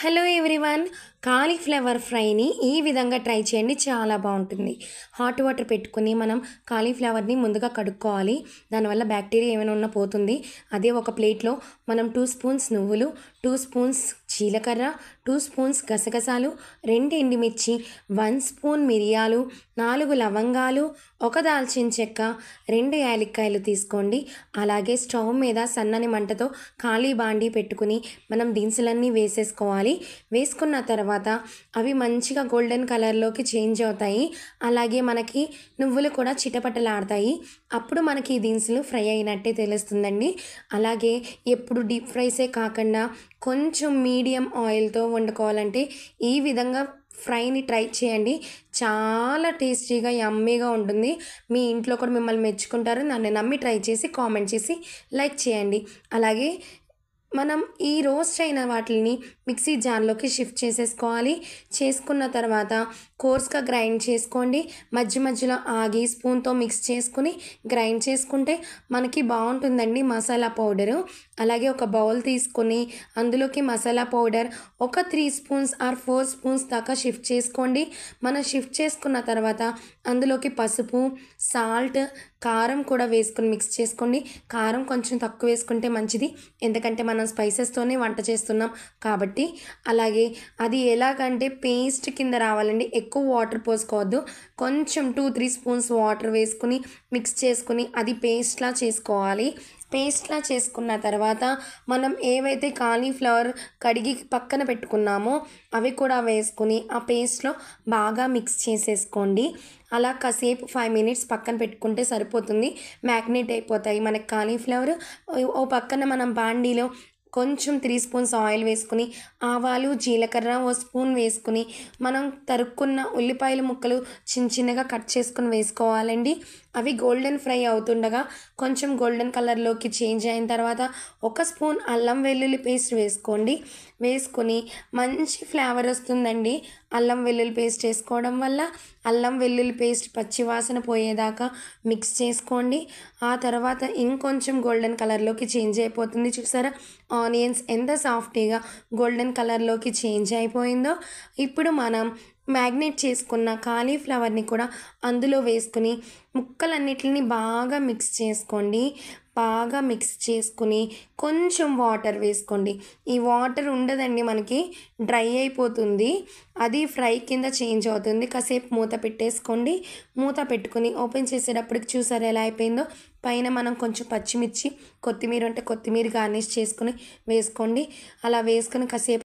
Hello everyone, cauliflower ఫ్రైని ఈ విధంగా try చేయండి. చాలా బాగుంటుంది. హాట్ వాటర్ పెట్టుకుని మనం కాలీఫ్లవర్ని ముందుగా కడుక్కోవాలి. దానివల్ల బ్యాక్టీరియా ఏమైనా ఉన్నా పోతుంది. అదే ఒక ప్లేట్లో మనం 2 స్పూన్స్ నువ్వులు, 2 స్పూన్స్ జీలకర్ర, 2 స్పూన్స్ గసగసాలు, 2 ఎండుమిర్చి, 1 స్పూన్ మిరియాలు, 4 లవంగాలు, 1 దాల్చిన చెక్క, 2 యాలక్కాయలు తీసుకోండి. అలాగే స్టవ్ మీద సన్నని మంటతో ఖాళీ బాండీ పెట్టుకుని మనం దినుసులన్నీ వేసేసుకోవాలి. వేసుకున్న తర్వాత అవి మంచిగా గోల్డెన్ కలర్లోకి చేంజ్ అవుతాయి. అలాగే మనకి నువ్వులు కూడా చిటపటలాడతాయి. అప్పుడు మనకి ఈ దినుసులు ఫ్రై అయినట్టే తెలుస్తుందండి. అలాగే ఎప్పుడు డీప్ ఫ్రైసే కాకుండా కొంచెం మీడియం ఆయిల్తో వండుకోవాలంటే ఈ విధంగా ఫ్రైని ట్రై చేయండి. చాలా టేస్టీగా యమ్మీగా ఉంటుంది. మీ ఇంట్లో కూడా మిమ్మల్ని మెచ్చుకుంటారు. నన్ను నమ్మి ట్రై చేసి కామెంట్ చేసి లైక్ చేయండి. అలాగే మనం ఈ రోస్ట్ అయిన వాటిని మిక్సీ జార్లోకి షిఫ్ట్ చేసేసుకోవాలి. చేసుకున్న తర్వాత కోర్స్గా గ్రైండ్ చేసుకోండి. మధ్య మధ్యలో ఆగి స్పూన్తో మిక్స్ చేసుకుని గ్రైండ్ చేసుకుంటే మనకి బాగుంటుందండి మసాలా పౌడరు. అలాగే ఒక బౌల్ తీసుకొని అందులోకి మసాలా పౌడర్ ఒక 3 స్పూన్స్ ఆర్ 4 స్పూన్స్ దాకా షిఫ్ట్ చేసుకోండి. మనం షిఫ్ట్ చేసుకున్న తర్వాత అందులోకి పసుపు, సాల్ట్, కారం కూడా వేసుకుని మిక్స్ చేసుకోండి. కారం కొంచెం తక్కువ వేసుకుంటే మంచిది, ఎందుకంటే మనం స్పైసెస్తోనే వంట చేస్తున్నాం కాబట్టి. అలాగే అది ఎలాగంటే పేస్ట్ కింద రావాలండి. ఎక్కువ వాటర్ పోసుకోవద్దు. కొంచెం 2-3 స్పూన్స్ వాటర్ వేసుకుని మిక్స్ చేసుకుని అది పేస్ట్లా చేసుకోవాలి. పేస్ట్లా చేసుకున్న తర్వాత మనం ఏవైతే కాలీఫ్లవర్ కడిగి పక్కన పెట్టుకున్నామో అవి కూడా వేసుకుని ఆ పేస్ట్లో బాగా మిక్స్ చేసేసుకోండి. అలా కాసేపు 5 మినిట్స్ పక్కన పెట్టుకుంటే సరిపోతుంది. మ్యాగ్నేట్ అయిపోతాయి మనకి కాలీఫ్లవర్. ఓ పక్కన మనం బాండీలో కొంచెం 3 స్పూన్స్ ఆయిల్ వేసుకుని ఆవాలు, జీలకర్ర ఓ స్పూన్ వేసుకుని మనం తరుక్కున్న ఉల్లిపాయల ముక్కలు చిన్న చిన్నగా కట్ చేసుకుని వేసుకోవాలండి. అవి గోల్డెన్ ఫ్రై అవుతుండగా కొంచెం గోల్డెన్ కలర్లోకి చేంజ్ అయిన తర్వాత 1 స్పూన్ అల్లం వెల్లుల్లి పేస్ట్ వేసుకోండి. వేసుకుని మంచి ఫ్లేవర్ వస్తుందండి. అల్లం వెల్లుల్లి పేస్ట్ వేసుకోవడం వల్ల అల్లం వెల్లుల్లి పేస్ట్ పచ్చివాసన పోయేదాకా మిక్స్ చేసుకోండి. ఆ తర్వాత ఇంకొంచెం గోల్డెన్ కలర్లోకి చేంజ్ అయిపోతుంది. చూసారా ఆనియన్స్ ఎంత సాఫ్టీగా గోల్డెన్ కలర్లోకి చేంజ్ అయిపోయిందో. ఇప్పుడు మనం మ్యాగ్నేట్ చేసుకున్న కాలీఫ్లవర్ని కూడా అందులో వేసుకుని ముక్కలన్నిటిని బాగా మిక్స్ చేసుకోండి. బాగా మిక్స్ చేసుకుని కొంచెం వాటర్ వేసుకోండి. ఈ వాటర్ ఉండదండి, మనకి డ్రై అయిపోతుంది. అది ఫ్రై కింద చేంజ్ అవుతుంది. కాసేపు మూత పెట్టేసుకోండి. మూత పెట్టుకుని ఓపెన్ చేసేటప్పటికి చూసారు ఎలా అయిపోయిందో. పైన మనం కొంచెం పచ్చిమిర్చి, కొత్తిమీర ఉంటే కొత్తిమీర గార్నిష్ చేసుకుని వేసుకోండి. అలా వేసుకుని కాసేపు